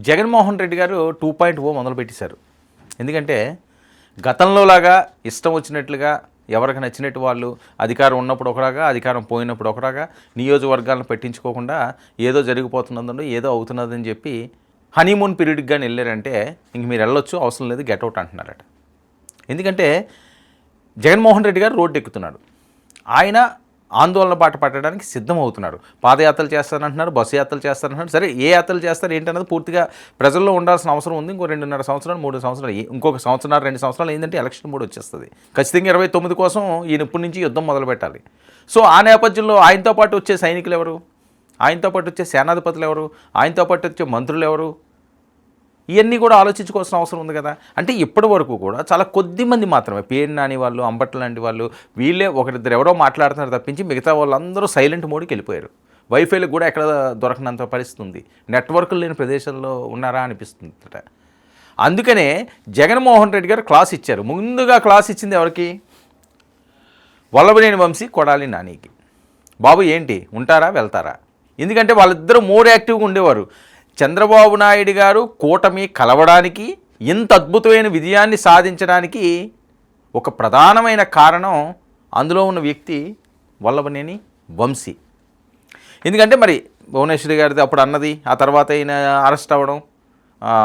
జగన్మోహన్ రెడ్డి గారు 2.0 మొదలుపెట్టేశారు. ఎందుకంటే గతంలోలాగా ఇష్టం వచ్చినట్లుగా ఎవరికి నచ్చినట్టు వాళ్ళు అధికారం ఉన్నప్పుడు ఒకలాగా, అధికారం పోయినప్పుడు ఒకలాగా నియోజకవర్గాలను పెట్టించుకోకుండా ఏదో జరిగిపోతున్నదండి, ఏదో అవుతున్నదని చెప్పి హనీమూన్ పీరియడ్కి కానీ వెళ్ళారంటే ఇంక మీరు వెళ్ళొచ్చు, అవసరం లేదు, గెట్అవుట్ అంటున్నారట. ఎందుకంటే జగన్మోహన్ రెడ్డి గారు రోడ్డు ఎక్కుతున్నాడు. ఆయన ఆందోళన బాట పట్టడానికి సిద్ధమవుతున్నారు. పాదయాత్రలు చేస్తారంటున్నారు, బస్సు యాత్రలు చేస్తారంటున్నారు. సరే, ఏ యాత్రలు చేస్తారు ఏంటన్నది పూర్తిగా ప్రజల్లో ఉండాల్సిన అవసరం ఉంది. ఇంకో 2.5 సంవత్సరాలు 3 సంవత్సరాలు, ఇంకొక సంవత్సరం 2 సంవత్సరాలు ఏంటంటే ఎలక్షన్ మూడు వచ్చేస్తుంది. ఖచ్చితంగా 29 కోసం ఈయన ఇప్పటి నుంచి యుద్ధం మొదలు పెట్టాలి. సో ఆ నేపథ్యంలో ఆయనతో పాటు వచ్చే సైనికులు ఎవరు, ఆయనతో పాటు వచ్చే సేనాధిపతులు ఎవరు, ఆయనతో పాటు వచ్చే మంత్రులు ఎవరు, ఇవన్నీ కూడా ఆలోచించుకోవాల్సిన అవసరం ఉంది కదా. అంటే ఇప్పటి వరకు కూడా చాలా కొద్ది మంది మాత్రమే, పేరు నాని వాళ్ళు, అంబట్ల లాంటి వాళ్ళు, వీళ్ళే ఒకరిద్దరు ఎవరో మాట్లాడుతున్నారు తప్పించి మిగతా వాళ్ళందరూ సైలెంట్ మోడ్కి వెళ్ళిపోయారు. వైఫైలకు కూడా ఎక్కడ దొరకనంత పరిస్థితి ఉంది. నెట్వర్క్లు లేని ప్రదేశంలో ఉన్నారా అనిపిస్తుందట. అందుకనే జగన్మోహన్ రెడ్డి గారు క్లాస్ ఇచ్చారు. ముందుగా క్లాస్ ఇచ్చింది ఎవరికి? వల్లభనేని వంశీ, కొడాలి నానికి. బాబు ఏంటి, ఉంటారా వెళ్తారా? ఎందుకంటే వాళ్ళిద్దరూ మోర్ యాక్టివ్గా ఉండేవారు. చంద్రబాబు నాయుడు గారు కూటమి కలవడానికి, ఇంత అద్భుతమైన విజయాన్ని సాధించడానికి ఒక ప్రధానమైన కారణం అందులో ఉన్న వ్యక్తి వల్లభనేని వంశీ. ఎందుకంటే మరి భువనేశ్వరి గారిది అప్పుడు అన్నది, ఆ తర్వాత ఈయన అరెస్ట్ అవ్వడం,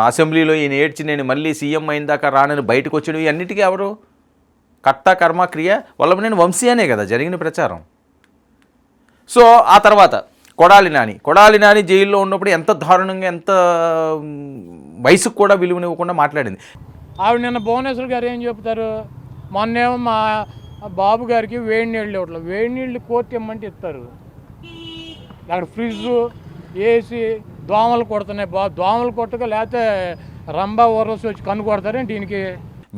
అసెంబ్లీలో ఈయన ఏడ్చి నేను మళ్ళీ సీఎం అయిన దాకా రానని బయటకు వచ్చడం, ఇవన్నిటికీ ఎవరు కర్త కర్మ క్రియ వల్లభనేని వంశీ అనే కదా జరిగిన ప్రచారం. సో ఆ తర్వాత కొడాలి నాని జైల్లో ఉన్నప్పుడు ఎంత దారుణంగా, ఎంత వయసుకు కూడా విలువనివ్వకుండా మాట్లాడింది. ఆవిడ నిన్న భువనేశ్వర్ గారు ఏం చెప్తారు, మొన్నేమో మా బాబు గారికి వేడి నీళ్ళు ఇవ్వట్లేదు, వేడి నీళ్ళు కోర్టు ఇమ్మంటే ఇస్తారు. అక్కడ ఫ్రిడ్జ్, ఏసీ, దోమలు కొడుతున్నాయి. దోమలు కొట్టక లేకపోతే రంభా ఊరసి వచ్చి కన్ను కొడతారు. దీనికి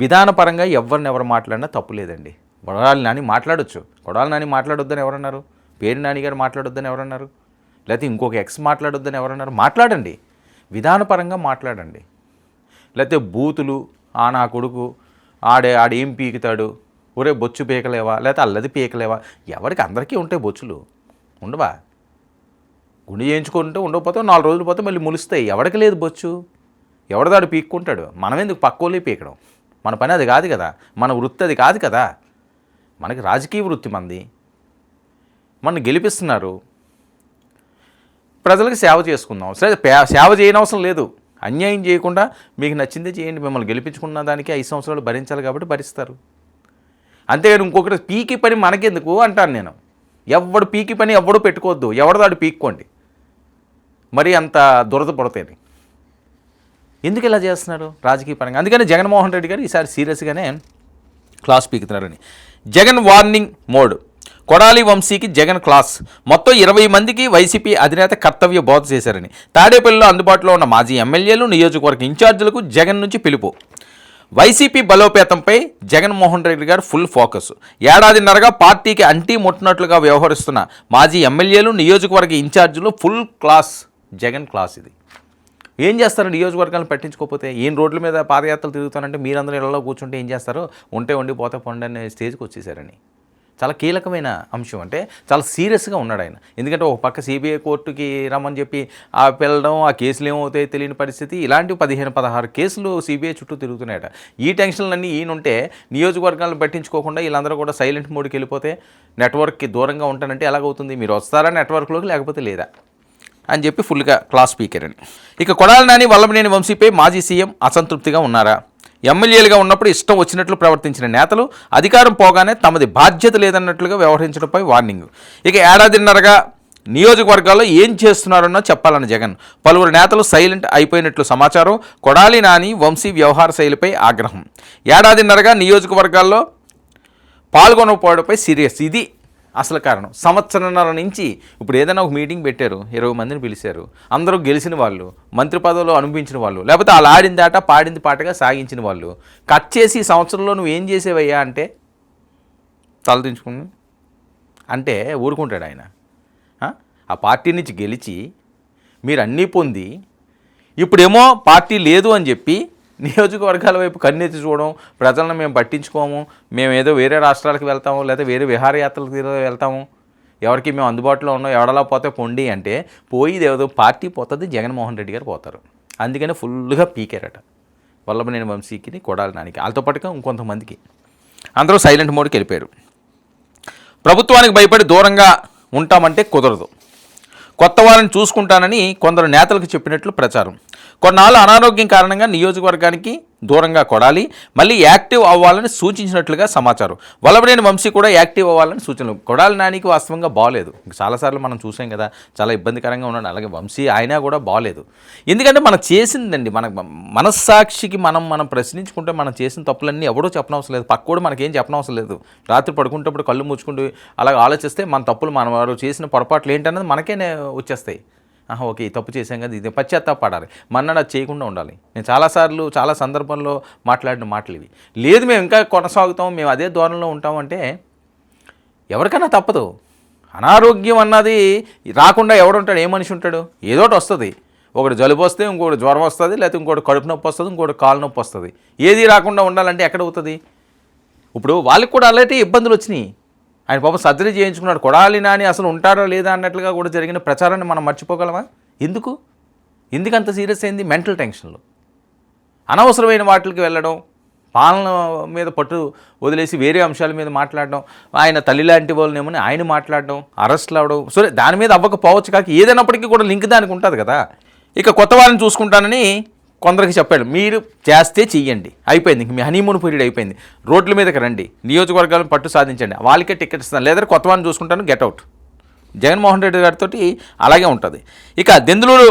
విధానపరంగా ఎవరు మాట్లాడినా తప్పు లేదండి. కొడాలి నాని మాట్లాడొచ్చు, కొడాలి నాని మాట్లాడొద్దని ఎవరన్నారు? పేరు నాని గారు మాట్లాడొద్దని ఎవరన్నారు? లేకపోతే ఇంకొక ఎక్స్ మాట్లాడొద్దని ఎవరన్నారు? మాట్లాడండి, విధానపరంగా మాట్లాడండి. లేకపోతే బూతులు, నా కొడుకు ఆడేం పీకుతాడు, ఒరే బొచ్చు పీకలేవా, లేకపోతే అల్లది పీకలేవా, ఎవరికి అందరికీ ఉంటాయి బొచ్చులు, ఉండవా? గుండె చేయించుకుంటే ఉండకపోతే 4 రోజులు పోతే మళ్ళీ ములుస్తాయి. ఎవరికి లేదు బొచ్చు, ఎవరిదాడు పీక్కుంటాడు. మనం ఎందుకు పక్కోలే పీకడం? మన పని అది కాదు కదా, మన వృత్తి అది కాదు కదా. మనకి రాజకీయ వృత్తి మంది, మన గెలిపిస్తున్నారు, ప్రజలకు సేవ చేసుకుందాం. సరే, సేవ చేయనవసరం లేదు, అన్యాయం చేయకుండా మీకు నచ్చిందే చేయండి. మిమ్మల్ని గెలిపించుకున్న దానికి 5 సంవత్సరాలు భరించాలి కాబట్టి భరిస్తారు. అంతేగాని ఇంకొకటి పీకి పని మనకెందుకు అంటాను నేను. ఎవడు పీకి పని ఎవడు పెట్టుకోవద్దు, ఎవరిదాడు పీక్కోండి. మరి అంత దురద పడతాయి. ఎందుకు ఇలా చేస్తున్నారు రాజకీయ పరంగా? అందుకని జగన్మోహన్ రెడ్డి గారు ఈసారి సీరియస్గానే క్లాస్ పీకుతున్నారని. జగన్ వార్నింగ్ మోడ్, కొడాలి వంశీకి జగన్ క్లాస్. మొత్తం 20 మందికి వైసీపీ అధినేత కర్తవ్య బోధ చేశారని. తాడేపల్లిలో అందుబాటులో ఉన్న మాజీ ఎమ్మెల్యేలు, నియోజకవర్గ ఇన్ఛార్జీలకు జగన్ నుంచి పిలుపు. వైసీపీ బలోపేతంపై జగన్మోహన్ రెడ్డి గారు ఫుల్ ఫోకస్. ఏడాదిన్నరగా పార్టీకి అంటీ ముట్టినట్లుగా వ్యవహరిస్తున్న మాజీ ఎమ్మెల్యేలు, నియోజకవర్గ ఇన్ఛార్జీలు ఫుల్ క్లాస్. జగన్ క్లాస్ ఇది. ఏం చేస్తారు నియోజకవర్గాలను పట్టించుకోకపోతే? ఏం రోడ్ల మీద పాదయాత్రలు తిరుగుతానంటే మీరందరూ ఇళ్లలో కూర్చుంటే ఏం చేస్తారు? ఉంటే వండి పోతే పండు అనే స్టేజ్కి వచ్చేసారని. చాలా కీలకమైన అంశం, అంటే చాలా సీరియస్గా ఉన్నాడు ఆయన. ఎందుకంటే ఒక పక్క సిబిఐ కోర్టుకి రమ్మని చెప్పి వెళ్ళడం, ఆ కేసులు ఏమవుతాయో తెలియని పరిస్థితి. ఇలాంటి 15-16 కేసులు సిబిఐ చుట్టూ తిరుగుతున్నాయట. ఈ టెన్షన్లన్నీ ఈయనుంటే నియోజకవర్గాలను పట్టించుకోకుండా వీళ్ళందరూ కూడా సైలెంట్ మోడ్కి వెళ్ళిపోతే, నెట్వర్క్కి దూరంగా ఉంటానంటే ఎలాగవుతుంది? మీరు వస్తారా నెట్వర్క్లోకి, లేకపోతే లేదా అని చెప్పి ఫుల్గా క్లాస్ స్పీకర్ అని. ఇక కొడాలి నాని, వల్లభనేని వంశీపై మాజీ సీఎం అసంతృప్తిగా ఉన్నారా? ఎమ్మెల్యేలుగా ఉన్నప్పుడు ఇష్టం వచ్చినట్లు ప్రవర్తించిన నేతలు అధికారం పోగానే తమది బాధ్యత లేదన్నట్లుగా వ్యవహరించడంపై వార్నింగ్. ఇక ఏడాదిన్నరగా నియోజకవర్గాల్లో ఏం చేస్తున్నారన్నో చెప్పాలన్న జగన్. పలువురు నేతలు సైలెంట్ అయిపోయినట్లు సమాచారం. కొడాలి నాని, వంశీ వ్యవహార శైలిపై ఆగ్రహం. ఏడాదిన్నరగా నియోజకవర్గాల్లో పాల్గొనకపోవడంపై సీరియస్. ఇది అసలు కారణం. సంవత్సరంన్నర నుంచి ఇప్పుడు ఏదైనా ఒక మీటింగ్ పెట్టారు, 20 మందిని పిలిచారు, అందరూ గెలిచిన వాళ్ళు, మంత్రి పదవులు అనిపించిన వాళ్ళు, లేకపోతే వాళ్ళు ఆడింది ఆట పాడింది పాటగా సాగించిన వాళ్ళు కట్ చేసి ఈ సంవత్సరంలో నువ్వు ఏం చేసేవయ్యా అంటే తలదించుకుని అంటే ఊరుకుంటాడు ఆయన. ఆ పార్టీ నుంచి గెలిచి మీరు అన్నీ పొంది ఇప్పుడేమో పార్టీ లేదు అని చెప్పి నియోజకవర్గాల వైపు కన్నెత్తి చూడడం, ప్రజలను మేము పట్టించుకోము, మేము ఏదో వేరే రాష్ట్రాలకు వెళ్తాము, లేదా వేరే విహారయాత్రలకు వెళ్తాము, ఎవరికి మేము అందుబాటులో ఉన్నాం, ఎవడలా పోతే పొండి అంటే పోయిది ఏదో పార్టీ పోతుంది, జగన్మోహన్ రెడ్డి గారు పోతారు. అందుకని ఫుల్గా పీకారట వల్లభనేని వంశీకి, కొడాలి నానికి, వాళ్ళతో పాటుగా ఇంకొంతమందికి. అందరూ సైలెంట్ మోడ్కి వెళ్ళిపోయారు. ప్రభుత్వానికి భయపడి దూరంగా ఉంటామంటే కుదరదు. కొత్త వారిని చూసుకుంటానని కొందరు నేతలకు చెప్పినట్లు ప్రచారం. కొన్నాళ్ళు అనారోగ్యం కారణంగా నియోజకవర్గానికి దూరంగా కొడాలి, మళ్ళీ యాక్టివ్ అవ్వాలని సూచించినట్లుగా సమాచారం. వల్లభనేని వంశీ కూడా యాక్టివ్ అవ్వాలని సూచనలు. కొడాలి నానికి వాస్తవంగా బాగలేదు, చాలాసార్లు మనం చూసాం కదా, చాలా ఇబ్బందికరంగా ఉన్నాడు. అలాగే వంశీ ఆయన కూడా బాగలేదు. ఎందుకంటే మనం చేసిందండి, మన మనస్సాక్షికి మనం ప్రశ్నించుకుంటే మనం చేసిన తప్పులన్నీ ఎవడో చెప్పనవసరం లేదు, పక్కోడు మనకేం చెప్పనవసరం లేదు. రాత్రి పడుకుంటప్పుడు కళ్ళు మూసుకుంటూ అలా ఆలోచిస్తే మన తప్పులు, మన వారు చేసిన పొరపాట్లు ఏంటన్నది మనకే వచ్చేస్తాయి. ఓకే, ఈ తప్పు చేశాం కదా, ఇది పశ్చాత్తాపడాలి, మన్నాడు అది చేయకుండా ఉండాలి. నేను చాలాసార్లు చాలా సందర్భంలో మాట్లాడిన మాటలు ఇవి. లేదు మేము ఇంకా కొనసాగుతాం, మేము అదే ధోరణిలో ఉంటామంటే ఎవరికైనా తప్పదు. అనారోగ్యం అన్నది రాకుండా ఎవడుంటాడు, ఏ మనిషి ఉంటాడు? ఏదోటి వస్తుంది. ఒకటి జలుబు వస్తే ఇంకోటి జ్వరం వస్తుంది, లేకపోతే ఇంకోటి కడుపు నొప్పి వస్తుంది, ఇంకోటి కాలు నొప్పి వస్తుంది. ఏది రాకుండా ఉండాలంటే ఎక్కడ అవుతుంది? ఇప్పుడు వాళ్ళకి కూడా అలాంటి ఇబ్బందులు వచ్చినాయి. ఆయన పాపం సర్జరీ చేయించుకున్నాడు. కొడాలి నాని అసలు ఉంటారో లేదా అన్నట్లుగా కూడా జరిగిన ప్రచారాన్ని మనం మర్చిపోగలమా? ఎందుకు అంత సీరియస్ అయింది? మెంటల్ టెన్షన్లు, అనవసరమైన వాటికి వెళ్ళడం, పాలన మీద పట్టు వదిలేసి వేరే అంశాల మీద మాట్లాడడం, ఆయన తల్లి లాంటి వాళ్ళనేమో ఆయన మాట్లాడడం, అరెస్ట్లు అవడం. సరే, దాని మీద అవ్వకపోవచ్చు, కాక ఏదైనప్పటికీ కూడా లింక్ దానికి ఉంటుంది కదా. ఇక కొత్త వారిని చూసుకుంటానని కొందరికి చెప్పాడు. మీరు చేస్తే చెయ్యండి, అయిపోయింది, మీ హనీమూన్ పీరియడ్ అయిపోయింది, రోడ్ల మీదకి రండి, నియోజకవర్గాలను పట్టు సాధించండి, వాళ్ళకే టికెట్ ఇస్తాను, లేదా కొత్త వారిని చూసుకుంటాను, గెట్అవుట్. జగన్మోహన్ రెడ్డి గారితో అలాగే ఉంటుంది. ఇక దెందులూరు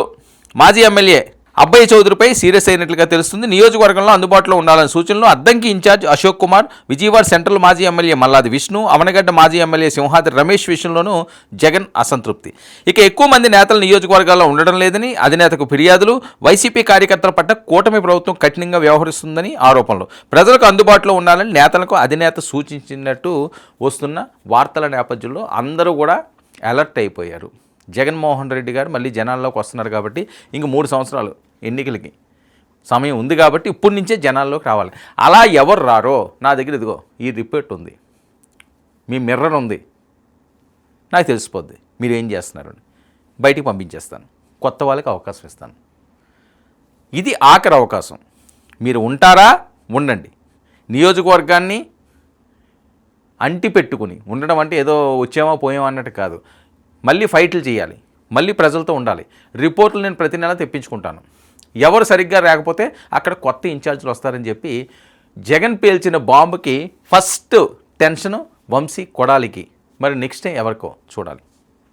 మాజీ ఎమ్మెల్యే అబ్బయ్య చౌదరిపై సీరియస్ అయినట్లుగా తెలుస్తుంది. నియోజకవర్గంలో అందుబాటులో ఉండాలని సూచనలు. అద్దంకి ఇన్ఛార్జ్ అశోక్ కుమార్, విజయవాడ సెంట్రల్ మాజీ ఎమ్మెల్యే మల్లాది విష్ణు, అవనగడ్డ మాజీ ఎమ్మెల్యే సింహాద్రి రమేష్ విషయంలోనూ జగన్ అసంతృప్తి. ఇక ఎక్కువ మంది నేతలు నియోజకవర్గాల్లో ఉండడం లేదని అధినేతకు ఫిర్యాదులు. వైసీపీ కార్యకర్తల పట్ల కూటమి ప్రభుత్వం కఠినంగా వ్యవహరిస్తుందని ఆరోపణలు. ప్రజలకు అందుబాటులో ఉండాలని నేతలకు అధినేత సూచించినట్టు వస్తున్న వార్తల నేపథ్యంలో అందరూ కూడా అలర్ట్ అయిపోయారు. జగన్మోహన్ రెడ్డి గారు మళ్ళీ జనాల్లోకి వస్తున్నారు కాబట్టి ఇంక 3 సంవత్సరాలు ఎన్నికలకి సమయం ఉంది కాబట్టి ఇప్పటి నుంచే జనాల్లోకి రావాలి. అలా ఎవరు రారో నా దగ్గర ఇదిగో ఈ రిపోర్ట్ ఉంది, మీ మిర్రర్ ఉంది, నాకు తెలిసిపోద్ది మీరు ఏం చేస్తున్నారు, బయటికి పంపించేస్తాను, కొత్త వాళ్ళకి అవకాశం ఇస్తాను. ఇది ఆఖరి అవకాశం. మీరు ఉంటారా? ఉండండి. నియోజకవర్గాన్ని అంటి పెట్టుకుని ఉండడం అంటే ఏదో వచ్చామో పోయామో అన్నట్టు కాదు. మళ్ళీ ఫైట్లు చేయాలి, మళ్ళీ ప్రజలతో ఉండాలి. రిపోర్ట్లు నేను ప్రతి నెల తెప్పించుకుంటాను. ఎవరు సరిగ్గా రాకపోతే అక్కడ కొత్త ఇన్ఛార్జీలు వస్తారని చెప్పి జగన్ పేల్చిన బాంబుకి ఫస్ట్ టెన్షను వంశీ, కొడాలికి. మరి నెక్స్ట్ టైం ఎవరికో చూడాలి.